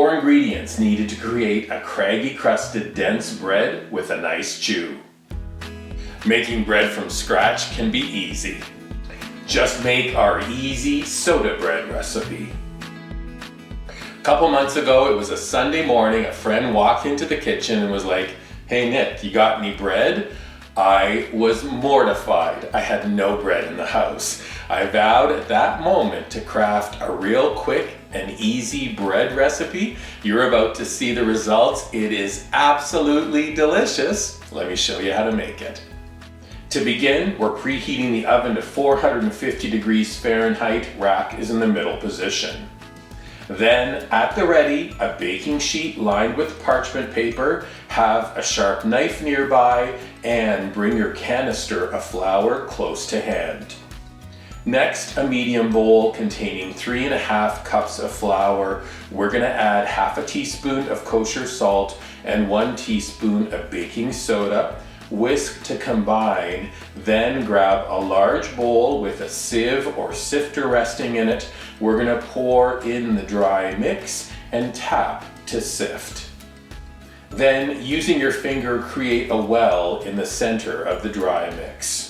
4 ingredients needed to create a craggy crusted dense bread with a nice chew. Making bread from scratch can be easy. Just make our easy soda bread recipe. A couple months ago, it was a Sunday morning, a friend walked into the kitchen and was like, "Hey Nick, you got any bread?" I was mortified. I had no bread in the house. I vowed at that moment to craft a real quick and easy bread recipe. You're about to see the results. It is absolutely delicious. Let me show you how to make it. To begin, we're preheating the oven to 450 degrees Fahrenheit. Rack is in the middle position. Then, at the ready, a baking sheet lined with parchment paper, have a sharp knife nearby, and bring your canister of flour close to hand. Next, a medium bowl containing 3½ cups of flour. We're gonna add half a teaspoon of kosher salt and 1 teaspoon of baking soda. Whisk to combine, then grab a large bowl with a sieve or sifter resting in it. We're gonna pour in the dry mix and tap to sift. Then, using your finger, create a well in the center of the dry mix.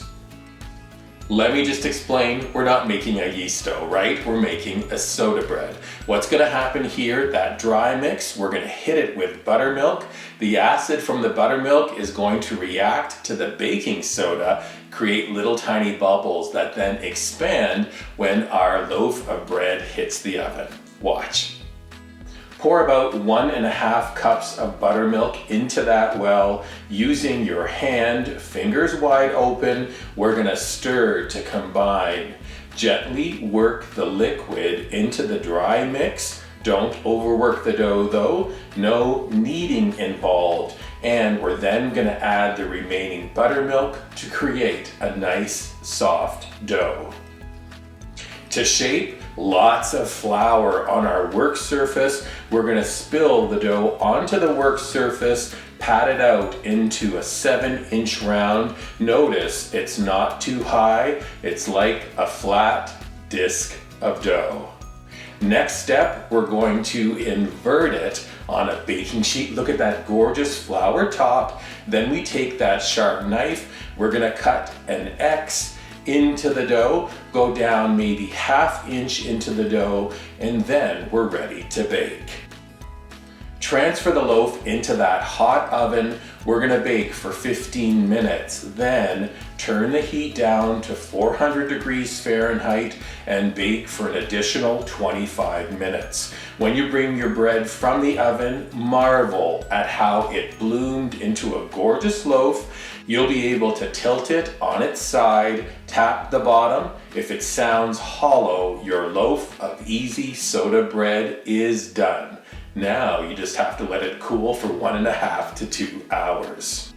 Let me just explain, we're not making a yeast dough, right? We're making a soda bread. What's gonna happen here, that dry mix, we're gonna hit it with buttermilk. The acid from the buttermilk is going to react to the baking soda, create little tiny bubbles that then expand when our loaf of bread hits the oven. Watch. Pour about 1½ cups of buttermilk into that well. Using your hand, fingers wide open, we're gonna stir to combine. Gently work the liquid into the dry mix. Don't overwork the dough though, no kneading involved. And we're then gonna add the remaining buttermilk to create a nice soft dough. To shape, lots of flour on our work surface. We're gonna spill the dough onto the work surface, pat it out into a 7-inch round. Notice it's not too high. It's like a flat disc of dough. Next step, we're going to invert it on a baking sheet. Look at that gorgeous flour top. Then we take that sharp knife. We're gonna cut an X into the dough, go down maybe 1/2 inch into the dough, and then we're ready to bake. Transfer the loaf into that hot oven. We're gonna bake for 15 minutes. Then turn the heat down to 400 degrees Fahrenheit and bake for an additional 25 minutes. When you bring your bread from the oven, marvel at how it bloomed into a gorgeous loaf. You'll be able to tilt it on its side, tap the bottom. If it sounds hollow, your loaf of easy soda bread is done. Now you just have to let it cool for 1½ to 2 hours.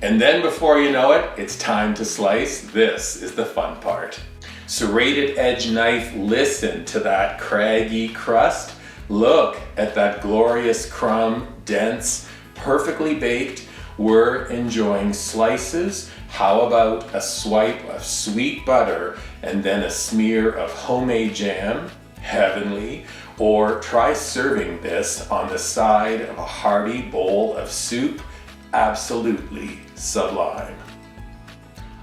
And then before you know it, it's time to slice. This is the fun part. Serrated edge knife, listen to that craggy crust. Look at that glorious crumb, dense, perfectly baked. We're enjoying slices. How about a swipe of sweet butter and then a smear of homemade jam? Heavenly. Or try serving this on the side of a hearty bowl of soup. Absolutely sublime.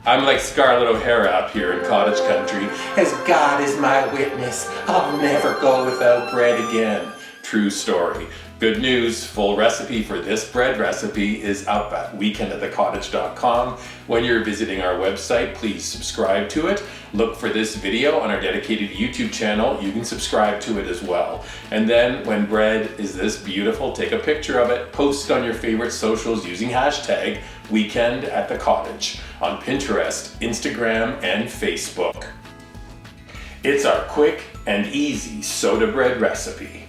I'm like Scarlett O'Hara up here in cottage country. As God is my witness, I'll never go without bread again. True story. Good news, full recipe for this bread recipe is up at weekend@thecottage.com. When you're visiting our website, please subscribe to it. Look for this video on our dedicated YouTube channel. You can subscribe to it as well. And then when bread is this beautiful, take a picture of it, post it on your favorite socials using hashtag weekend@thecottage on Pinterest, Instagram, and Facebook. It's our quick and easy soda bread recipe.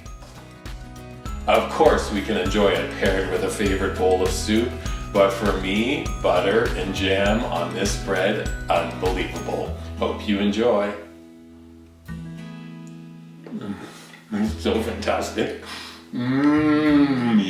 Of course, we can enjoy it paired with a favorite bowl of soup, but for me, butter and jam on this bread, unbelievable. Hope you enjoy. So fantastic. Yum.